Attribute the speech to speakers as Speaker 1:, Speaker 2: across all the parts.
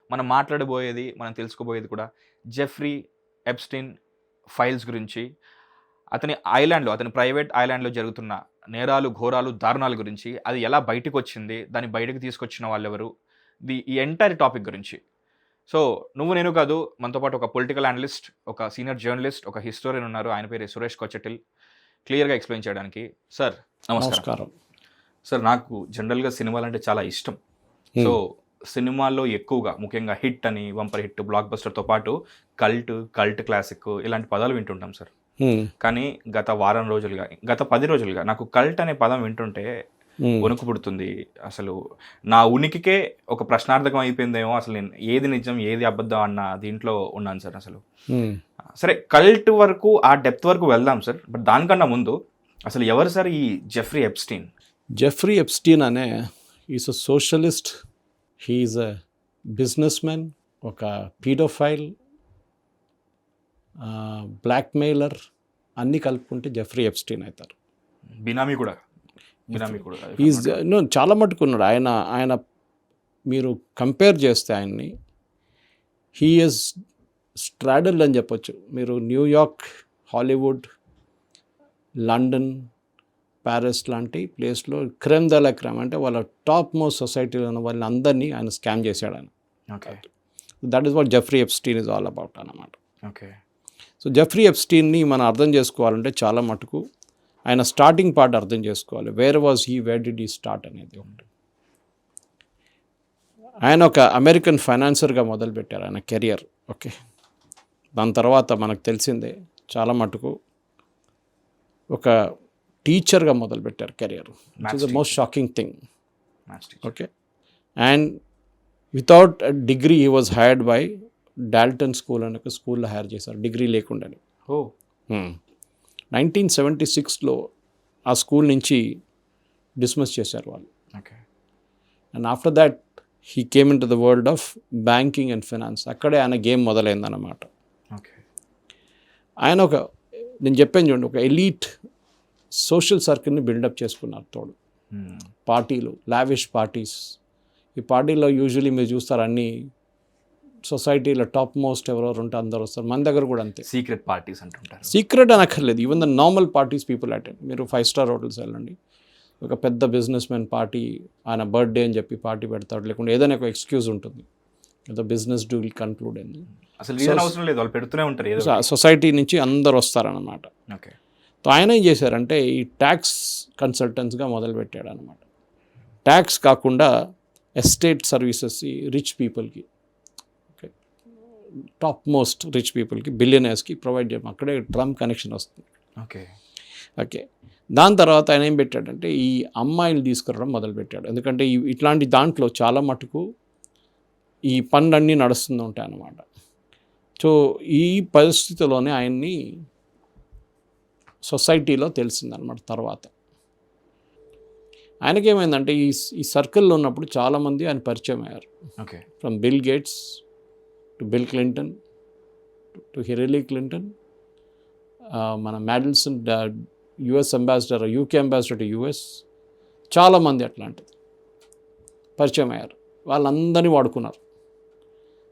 Speaker 1: మనం మాట్లాడబోయేది, మనం తెలుసుకోబోయేది కూడా జెఫ్రీ ఎప్స్టీన్ ఫైల్స్ గురించి, అతని ప్రైవేట్ ఐలాండ్‌లో జరుగుతున్న నేరాలు, ఘోరాలు, దారుణాల గురించి, అది ఎలా బయటికొచ్చింది, దాన్ని బయటకు తీసుకొచ్చిన వాళ్ళెవరు, ఈ ఎంటైర్ టాపిక్ గురించి. సో, నేను కాదు, మనతో పాటు ఒక పొలిటికల్ అనలిస్ట్, ఒక సీనియర్ జర్నలిస్ట్, ఒక హిస్టోరియన్ ఉన్నారు. ఆయన పేరు సురేష్ కొచెటిల్. క్లియర్‌గా ఎక్స్‌ప్లెయిన్ చేయడానికి. సార్ నమస్కారం. సార్, నాకు జనరల్‌గా సినిమాలంటే చాలా ఇష్టం. సో, సినిమాల్లో ఎక్కువగా ముఖ్యంగా హిట్ అని, బంపర్ హిట్, బ్లాక్ బస్టర్‌తో పాటు కల్ట్ క్లాసిక్ ఇలాంటి పదాలు వింటుంటాం సార్. కానీ గత 10 రోజులుగా నాకు కల్ట్ అనే పదం వింటుంటే వణుకు పుడుతుంది. అసలు నా ఉనికికే ఒక ప్రశ్నార్థకం అయిపోయిందేమో. అసలు నేను ఏది నిజం, ఏది అబద్ధం అన్న దీంట్లో ఉన్నాను సార్. అసలు సరే, కల్ట్ వరకు, ఆ డెప్త్ వరకు వెళ్దాం సార్. బట్ దానికన్నా ముందు అసలు ఎవరు సార్ ఈ జెఫ్రీ ఎప్స్టీన్?
Speaker 2: జెఫ్రీ ఎప్స్టీన్ అనే is a socialist, he's a business man, ఒక పీడోఫైల్, బ్లాక్మెయిలర్, అన్నీ కలుపుకుంటే జెఫ్రీ ఎప్స్టీన్ అవుతారు.
Speaker 1: బినామీ కూడా
Speaker 2: ఈజ్ చాలా మట్టుకున్నాడు ఆయన. మీరు కంపేర్ చేస్తే ఆయన్ని, హీ ఈజ్ స్ట్రాడల్డ్ అని చెప్పొచ్చు. మీరు న్యూయార్క్, హాలీవుడ్, లండన్, ప్యారిస్ లాంటి ప్లేస్లో క్రెమ్ ద లా క్రెమ్ అంటే వాళ్ళ టాప్ మోస్ట్ సొసైటీలో ఉన్న వాళ్ళని అందరినీ ఆయన స్కామ్ చేశాడు ఆయన.
Speaker 1: Okay,
Speaker 2: that is what Jeffrey Epstein is all about అన్నమాట.
Speaker 1: ఓకే.
Speaker 2: సో జెఫ్రీ ఎప్స్టీన్ని మనం అర్థం చేసుకోవాలంటే చాలా మటుకు ఆయన స్టార్టింగ్ పార్ట్ అర్థం చేసుకోవాలి. Where was he, where did he start అనేది ఒకటి. ఆయన ఒక అమెరికన్ ఫైనాన్సర్గా మొదలుపెట్టారు ఆయన కెరియర్. ఓకే, దాని తర్వాత మనకు తెలిసిందే చాలా మటుకు ఒక టీచర్గా మొదలుపెట్టారు career, which is the most shocking thing. Okay, and without degree he was hired by Dalton school అనే ఒక స్కూల్లో హైర్ చేశారు, డిగ్రీ లేకుండానే. 1976లో ఆ స్కూల్ నుంచి డిస్మిస్ చేశారు వాళ్ళు. And after that he came in to the world of banking and finance. అక్కడే ఆయన గేమ్ మొదలైందన్నమాట. ఆయన నేను చెప్పాను చూడండి, ఒక ఎలీట్ సోషల్ సర్కిల్ని బిల్డప్ చేసుకున్నారు. తోడు పార్టీలు, లావిష్ పార్టీస్. ఈ పార్టీలో యూజువలీ మీరు చూస్తారు అన్ని సొసైటీలో టాప్ మోస్ట్ ఎవరెవరు ఉంటే అందరు వస్తారు. మన దగ్గర కూడా అంతే.
Speaker 1: సీక్రెట్ పార్టీస్ అంటుంటారు.
Speaker 2: సీక్రెట్ అనక్కర్లేదు, even the normal parties people attend. మీరు 5-star హోటల్స్ వెళ్ళండి, ఒక పెద్ద బిజినెస్ మ్యాన్ పార్టీ, ఆయన బర్త్డే అని చెప్పి పార్టీ పెడతాడు, లేకుంటే ఏదైనా ఒక ఎక్స్క్యూజ్ ఉంటుంది, ఏదో బిజినెస్ డూ విల్ కన్క్లూడ్ అని.
Speaker 1: అసలు అవసరం లేదు, వాళ్ళు పెడుతూనే ఉంటారు.
Speaker 2: సొసైటీ నుంచి అందరు వస్తారనమాట.
Speaker 1: ఓకే,
Speaker 2: సో ఆయన ఏం చేశారంటే ఈ ట్యాక్స్ కన్సల్టెంట్స్గా మొదలుపెట్టాడు అనమాట. ట్యాక్స్ కాకుండా ఎస్టేట్ సర్వీసెస్ రిచ్ పీపుల్కి, టాప్ మోస్ట్ రిచ్ పీపుల్కి, బిలియనర్స్కి ప్రొవైడ్ చేయడం. అక్కడే ట్రంప్ కనెక్షన్ వస్తుంది.
Speaker 1: Okay,
Speaker 2: okay. దాని తర్వాత ఆయన ఏం పెట్టాడంటే ఈ అమ్మాయిలు తీసుకురావడం మొదలుపెట్టాడు. ఎందుకంటే ఇట్లాంటి దాంట్లో చాలా మటుకు ఈ పనులన్నీ నడుస్తూ ఉంటాయి అన్నమాట. సో ఈ పరిస్థితిలోనే ఆయన్ని సొసైటీలో తెలిసిందనమాట. తర్వాత ఆయనకేమైందంటే ఈ సర్కిల్లో ఉన్నప్పుడు చాలామంది ఆయన పరిచయం అయ్యారు.
Speaker 1: Okay,
Speaker 2: from Bill Gates to Bill Clinton to Hillary Clinton, మన Mandelson US ambassador, UK ambassador to US, చాలామంది అట్లాంటిది పరిచయం అయ్యారు. వాళ్ళందరినీ వాడుకున్నారు.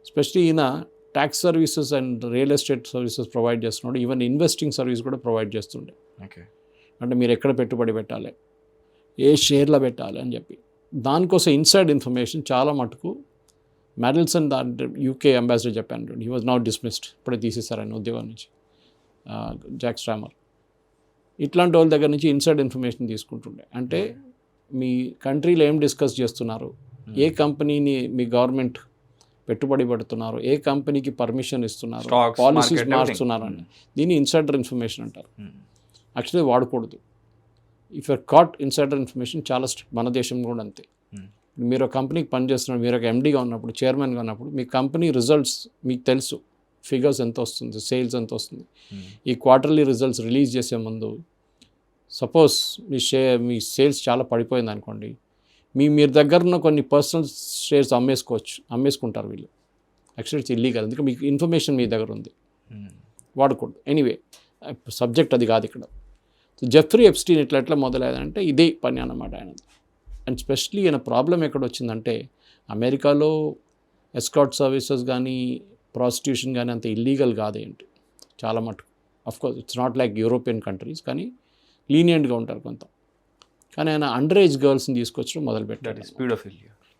Speaker 2: ఎస్పెషలీ ఈయన tax services and real estate services provide చేస్తున్నాడు. ఈవెన్ ఇన్వెస్టింగ్ సర్వీస్ కూడా ప్రొవైడ్ చేస్తుండే.
Speaker 1: ఓకే,
Speaker 2: అంటే మీరు ఎక్కడ పెట్టుబడి పెట్టాలి, ఏ షేర్లో పెట్టాలి అని చెప్పి దానికోసం ఇన్సైడ్ ఇన్ఫర్మేషన్ చాలా మటుకు మ్యాడిల్సన్ యూకే అంబాసిడర్ చెప్పాను, హీ వాజ్ నాట్ డిస్మిస్డ్, ఇప్పుడే తీసేశారు ఆయన ఉద్యోగం నుంచి, జాక్ స్ట్రామర్. ఇట్లాంటి వాళ్ళ దగ్గర నుంచి ఇన్సైడ్ ఇన్ఫర్మేషన్ తీసుకుంటుండే. అంటే మీ కంట్రీలో ఏం డిస్కస్ చేస్తున్నారు, ఏ కంపెనీని మీ గవర్నమెంట్ పెట్టుబడి పెడుతున్నారు, ఏ కంపెనీకి పర్మిషన్ ఇస్తున్నారు, పాలసీస్ మార్చుతున్నారని, దీన్ని ఇన్సైడర్ ఇన్ఫర్మేషన్ అంటారు. యాక్చువల్లీ వాడకూడదు. If you're caught insider information చాలా స్ట్రిక్ట్, మన దేశం కూడా అంతే. మీరు ఒక కంపెనీకి పనిచేస్తున్నారు, మీరు ఒక ఎండీగా ఉన్నప్పుడు, చైర్మన్గా ఉన్నప్పుడు, మీ కంపెనీ రిజల్ట్స్ మీకు తెలుసు, ఫిగర్స్ ఎంత వస్తుంది, సేల్స్ ఎంత వస్తుంది. ఈ క్వార్టర్లీ రిజల్ట్స్ రిలీజ్ చేసే ముందు సపోజ్ మీ సేల్స్ చాలా పడిపోయింది అనుకోండి, మీరు దగ్గర ఉన్న కొన్ని పర్సనల్ షేర్స్ అమ్మేసుకుంటారు వీళ్ళు. యాక్చువల్లీ ఇట్స్ ఇల్లీగల్, ఎందుకంటే మీకు ఇన్ఫర్మేషన్ మీ దగ్గర ఉంది, వాడకూడదు. ఎనీవే సబ్జెక్ట్ అది కాదు ఇక్కడ. సో జెఫ్రీ ఎప్స్టీన్ ఎట్లా మొదలైందంటే ఇదే పని అన్నమాట ఆయనది. అండ్ స్పెషలీ ఈయన ప్రాబ్లం ఎక్కడ వచ్చిందంటే, అమెరికాలో ఎస్కాట్ సర్వీసెస్ కానీ ప్రాస్టిట్యూషన్ కానీ అంత ఇల్లీగల్ కాదేంటి చాలా మటుకు. Of course it's not like European countries, కానీ లీనియంట్గా ఉంటారు కొంత. కానీ ఆయన అండర్ ఏజ్ గర్ల్స్ని తీసుకొచ్చడం మొదలుపెట్టాడు.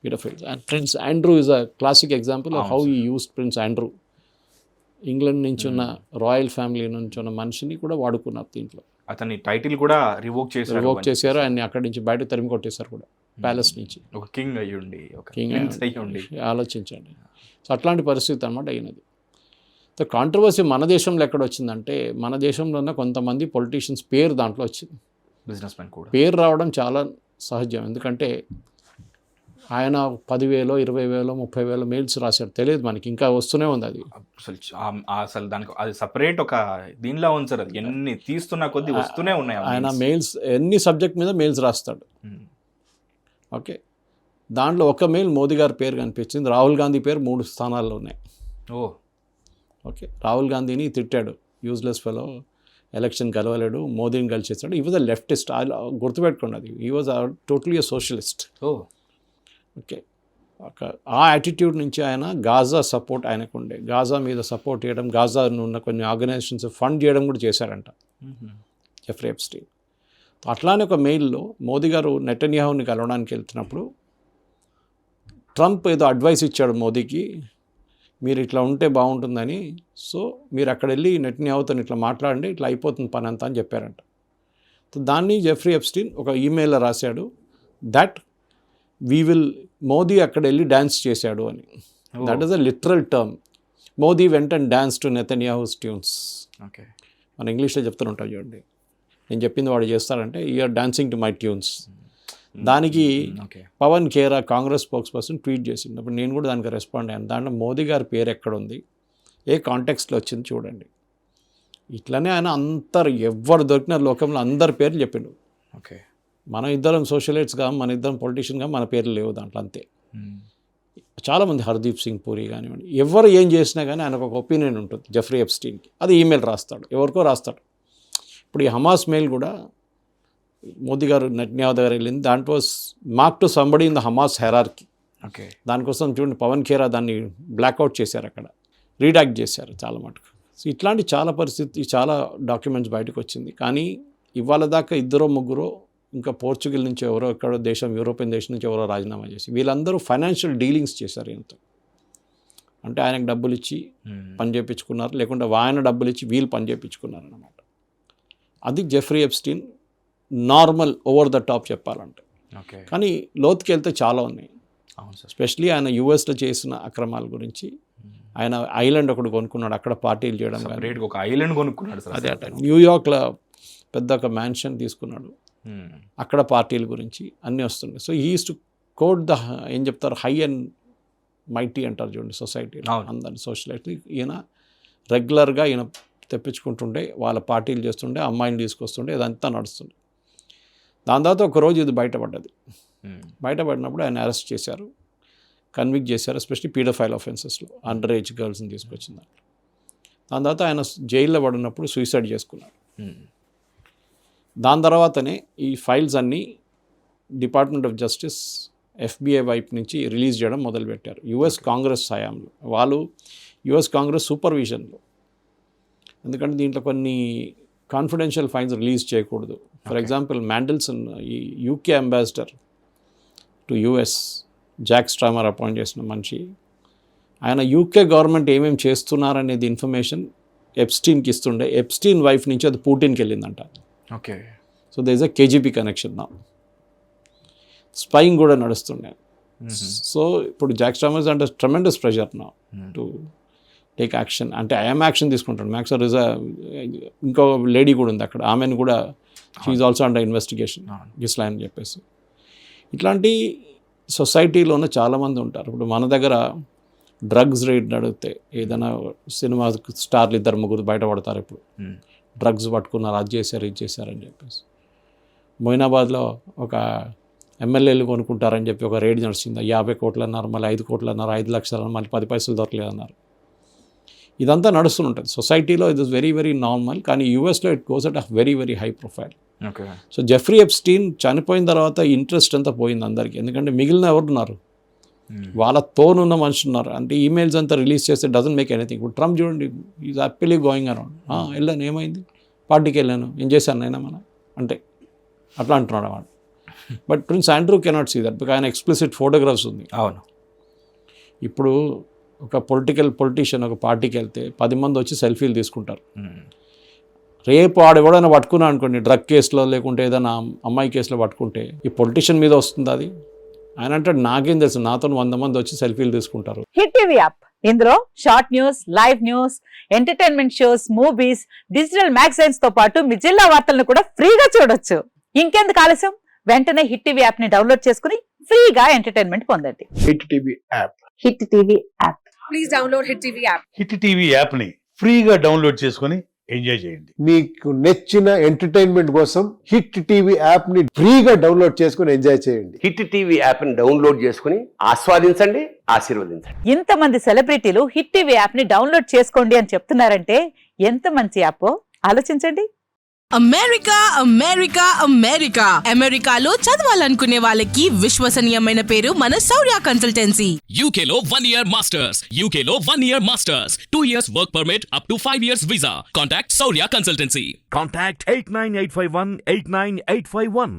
Speaker 2: Paedophiles. And Prince Andrew is a classic example of how he used Prince Andrew. England నుంచి ఉన్న రాయల్ ఫ్యామిలీ నుంచి ఉన్న మనిషిని కూడా వాడుకున్నారు దీంట్లో.
Speaker 1: అతని టైటిల్ కూడా రివోక్
Speaker 2: చేశారు. ఆయన అక్కడి నుంచి బయట తరిమి కొట్టేశారు కూడా, ప్యాలెస్ నుంచి.
Speaker 1: ఒక కింగ్ అయ్యుండి,
Speaker 2: ఆలోచించండి. సో అట్లాంటి పరిస్థితి అనమాట అయినది. సో కాంట్రవర్సీ మన దేశంలో ఎక్కడ వచ్చిందంటే, మన దేశంలో ఉన్న కొంతమంది పొలిటీషియన్స్ పేరు దాంట్లో వచ్చింది.
Speaker 1: బిజినెస్ మ్యాన్ కూడా
Speaker 2: పేరు రావడం చాలా సహజం. ఎందుకంటే ఆయన 10,000, 20,000, 30,000 మెయిల్స్ రాశాడు. తెలియదు మనకి, ఇంకా వస్తూనే ఉంది అది.
Speaker 1: అసలు దానికి అది సపరేట్ ఒక దీనిలో ఉంది సార్. అది ఎన్ని తీస్తున్నా కొద్ది వస్తూనే ఉన్నాయి
Speaker 2: ఆయన మెయిల్స్. ఎన్ని సబ్జెక్ట్ మీద మెయిల్స్ రాస్తాడు. ఓకే, దాంట్లో ఒక మెయిల్ మోదీ గారి పేరు కనిపించింది. రాహుల్ గాంధీ పేరు 3 స్థానాల్లో ఉన్నాయి. ఓకే, రాహుల్ గాంధీని తిట్టాడు, యూజ్లెస్ ఫెలో, ఎలక్షన్ గెలవలేడు, మోదీని గెలిచేస్తాడు. ఈ వాజ్ అ లెఫ్టిస్ట్. గుర్తుపెట్టుకోండి, అది ఈ was totally a socialist. Okay, ఆ యాటిట్యూడ్ నుంచి ఆయన గాజా సపోర్ట్ ఆయనకు ఉండే, గాజా మీద సపోర్ట్ చేయడం, గాజా ఉన్న కొన్ని ఆర్గనైజేషన్స్ ఫండ్ చేయడం కూడా చేశారంట జెఫ్రీ ఎప్స్టీన్. అట్లానే ఒక మెయిల్లో మోదీ గారు నెటన్యాహుని కలవడానికి వెళ్తున్నప్పుడు ట్రంప్ ఏదో అడ్వైస్ ఇచ్చాడు మోదీకి, మీరు ఇట్లా ఉంటే బాగుంటుందని. సో మీరు అక్కడ వెళ్ళి నెటన్యాహుతో ఇట్లా మాట్లాడండి, ఇట్లా అయిపోతుంది పని అంతా అని చెప్పారంట. దాన్ని జెఫ్రీ ఎప్స్టీన్ ఒక ఈమెయిల్లో రాశాడు, దట్ మోదీ అక్కడ వెళ్ళి డ్యాన్స్ చేశాడు అని. That is a literal term. Modi went and dance to Netanyahu's tunes.
Speaker 1: Okay,
Speaker 2: మన ఇంగ్లీష్లో చెప్తుంటాం చూడండి, నేను చెప్పింది వాడు చేస్తారంటే you're dancing to my tunes. దానికి Pavan Khera Congress spokesperson tweet చేసింది. అప్పుడు నేను కూడా దానికి రెస్పాండ్ అయ్యాను. దాంట్లో మోదీ గారి పేరు ఎక్కడ ఉంది, ఏ కాంటెక్స్ట్లో వచ్చింది చూడండి. ఇట్లనే ఆయన ఎవరు దొరికిన లోకంలో అందరి పేర్లు చెప్పిండు.
Speaker 1: ఓకే,
Speaker 2: మనం ఇద్దరం సోషలిస్ట్గా, మన ఇద్దరం పొలిటీషియన్గా మన పేర్లు లేవు దాంట్లో, అంతే. చాలామంది హర్దీప్ సింగ్ పూరి కానివ్వండి, ఎవరు ఏం చేసినా కానీ ఆయనకు ఒక ఒపీనియన్ ఉంటుంది జెఫ్రీ ఎప్స్టీన్కి. అది ఈమెయిల్ రాస్తాడు, ఎవరికో రాస్తాడు. ఇప్పుడు ఈ హమాస్ మెయిల్ కూడా మోదీ గారు నెతన్యాహు దగ్గర వెళ్ళింది, దాంట్లో mark to somebody in the Hamas hierarchy.
Speaker 1: Okay,
Speaker 2: దానికోసం చూడండి పవన్ ఖేరా దాన్ని బ్లాక్అవుట్ చేశారు, అక్కడ రీడాక్ట్ చేశారు చాలా మటుకు. సో ఇట్లాంటి చాలా పరిస్థితి, చాలా డాక్యుమెంట్స్ బయటకు వచ్చింది. కానీ ఇవాళ దాకా 2-3 ఇంకా పోర్చుగల్ నుంచి ఎవరో, ఎక్కడో దేశం, యూరోపియన్ దేశం నుంచి ఎవరో రాజీనామా చేసి, వీళ్ళందరూ ఫైనాన్షియల్ డీలింగ్స్ చేశారు ఈయనతో. అంటే ఆయనకు డబ్బులు ఇచ్చి పని చేయించుకున్నారు, లేకుంటే ఆయన డబ్బులు ఇచ్చి వీళ్ళు పని చేయించుకున్నారు అన్నమాట. అది Jeffrey Epstein normal over the top చెప్పాలంటే. కానీ లోతుకి వెళ్తే చాలా ఉన్నాయి. ఎస్పెషలీ ఆయన యూఎస్లో చేసిన అక్రమాల గురించి. ఆయన ఐలాండ్ ఒకటి కొనుక్కున్నాడు, అక్కడ పార్టీలు చేయడం.
Speaker 1: ఒక ఐలాండ్ కొనుక్కున్నాడు.
Speaker 2: అదే అట న్యూయార్క్లో పెద్ద ఒక మ్యాన్షన్ తీసుకున్నాడు, అక్కడ పార్టీల గురించి అన్నీ వస్తుండే. So he use to code the, ఏం చెప్తారు, హై అండ్ మైటీ అంటారు చూడండి సొసైటీలో అందరినీ సోషలైట్. ఈయన రెగ్యులర్గా ఈయన తెప్పించుకుంటుండే, వాళ్ళ పార్టీలు చేస్తుండే, అమ్మాయిని తీసుకొస్తుండే, ఇదంతా నడుస్తుండే. దాని తర్వాత ఒకరోజు ఇది బయటపడ్డది. బయటపడినప్పుడు ఆయన అరెస్ట్ చేశారు, కన్విక్ట్ చేశారు, ఎస్పెషల్లీ పీడోఫైల్ ఆఫెన్సెస్లో అండర్ ఏజ్ గర్ల్స్ని తీసుకొచ్చిన దాని తర్వాత ఆయన జైల్లో పడినప్పుడు సూసైడ్ చేసుకున్నాడు. దాని తర్వాతనే ఈ ఫైల్స్ అన్నీ డిపార్ట్మెంట్ ఆఫ్ జస్టిస్, FBI వైపు నుంచి రిలీజ్ చేయడం మొదలుపెట్టారు. యుఎస్ కాంగ్రెస్ హయాంలో, వాళ్ళు యుఎస్ కాంగ్రెస్ సూపర్విజన్లో. ఎందుకంటే దీంట్లో కొన్ని కాన్ఫిడెన్షియల్ ఫైల్స్ రిలీజ్ చేయకూడదు. ఫర్ ఎగ్జాంపుల్ మ్యాండెల్సన్, ఈ UK ambassador to US, Jack Starmer appoint చేసిన మనిషి, ఆయన UK గవర్నమెంట్ ఏమేమి చేస్తున్నారనేది ఇన్ఫర్మేషన్ ఎప్స్టీన్కి ఇస్తుండే. ఎప్స్టీన్ వైఫ్ నుంచి అది పుటిన్కి వెళ్ళిందంట.
Speaker 1: Okay,
Speaker 2: so they is a KGB connection నా. స్పైయింగ్ కూడా నడుస్తుండే. సో ఇప్పుడు జాక్ స్ట్రామర్ అంటే ట్రెమెండస్ ప్రెషర్ నా టు టేక్ యాక్షన్. అంటే ఐఎమ్ యాక్షన్ తీసుకుంటాడు. మ్యాక్సర్ ఇస్ ఇంకో లేడీ కూడా ఉంది అక్కడ, ఆమెను కూడా షీఈ్ ఆల్సో అండర్ ఇన్వెస్టిగేషన్ గిస్లా అని చెప్పేసి. ఇట్లాంటి సొసైటీలోనే చాలామంది ఉంటారు. ఇప్పుడు మన దగ్గర డ్రగ్స్ రేట్ అడిగితే ఏదైనా సినిమా స్టార్లు 2-3 బయటపడతారు. ఇప్పుడు డ్రగ్స్ పట్టుకున్నారు, అది చేశారు, ఇది చేశారని చెప్పేసి. మొయినాబాద్లో ఒక ఎమ్మెల్యేలు కొనుక్కుంటారని చెప్పి ఒక రేట్ నడిచింది. 50 కోట్లు అన్నారు, మళ్ళీ 5 కోట్లు అన్నారు, 5 లక్షలు అన్నారు, మళ్ళీ 10 పైసలు దొరకలేదు అన్నారు. ఇదంతా నడుస్తుంటుంది సొసైటీలో. It is very very normal. కానీ యూఎస్లో it goes at a very very high profile. So Jeffrey Epstein చనిపోయిన తర్వాత ఇంట్రెస్ట్ అంతా పోయింది అందరికీ. ఎందుకంటే మిగిలిన ఎవరున్నారు, వాళ్ళ తోనున్న మనుషులు ఉన్నారు. అంటే ఈమెయిల్స్ అంతా రిలీజ్ చేస్తే డజంట్ మేక్ ఎనీథింగ్. ఇప్పుడు ట్రంప్ చూడండి, ఈజ్ హ్యాపీలీ గోయింగ్ అరౌండ్. వెళ్ళాను, ఏమైంది, పార్టీకి వెళ్ళాను, ఏం చేశాను అయినా మన అంటే అట్లా అంటున్నాడు వాడు. But Prince Andrew cannot see that, because ఆయన ఎక్స్ప్లిసిట్ ఫోటోగ్రాఫ్స్ ఉంది.
Speaker 1: అవును.
Speaker 2: ఇప్పుడు ఒక పొలిటీషియన్ ఒక పార్టీకి వెళ్తే 10 మంది వచ్చి సెల్ఫీలు తీసుకుంటారు. రేపు ఆడ ఎవడైనా పట్టుకున్నా అనుకోండి, డ్రగ్ కేసులో లేకుంటే ఏదైనా అమ్మాయి కేసులో పట్టుకుంటే ఈ పొలిటీషియన్ మీద వస్తుంది అది. ఆయన అంటే నాకేం తెలుసు, నాతో 100 మంది వచ్చి సెల్ఫీలు తీసుకుంటారు.
Speaker 3: హిట్ టీవీ యాప్, ఇందులో short news, live news, entertainment shows, movies, digital magazines తో పాటు మీ జిల్లా వార్తలను కూడా ఫ్రీగా చూడొచ్చు. ఇంకెందుకు ఆలస్యం, వెంటనే హిట్ టీవీ యాప్ ని డౌన్లోడ్ చేసుకుని ఫ్రీగా ఎంటర్టైన్మెంట్ పొందండి.
Speaker 4: Hit TV app.
Speaker 3: Hit TV app.
Speaker 5: Please download hit TV app.
Speaker 6: Hit TV యాప్ని ఫ్రీగా డౌన్లోడ్ చేసుకొని ఎంజాయ్ చేయండి.
Speaker 4: మీకు నచ్చిన ఎంటర్టైన్మెంట్ కోసం హిట్ టీవీ యాప్ ని ఫ్రీగా డౌన్లోడ్ చేసుకుని ఎంజాయ్ చేయండి.
Speaker 7: హిట్ టీవీ యాప్ని డౌన్లోడ్ చేసుకుని ఆస్వాదించండి, ఆశీర్వదించండి.
Speaker 3: ఇంతమంది సెలబ్రిటీలు హిట్ టీవీ యాప్ ని డౌన్లోడ్ చేసుకోండి అని చెప్తున్నారంటే ఎంత మంచి యాప్ ఆలోచించండి.
Speaker 8: అమెరికా అమెరికా అమెరికా అమెరికాలో చదవాలనుకునే వాళ్ళకి విశ్వసనీయమైన పేరు మన శౌర్య కన్సల్టెన్సీ.
Speaker 9: UK లో 1 year masters, UK లో 1 year masters, 2 years work permit up to 5 years visa. Contact Saurya Consultancy.
Speaker 10: Contact 89851 89851.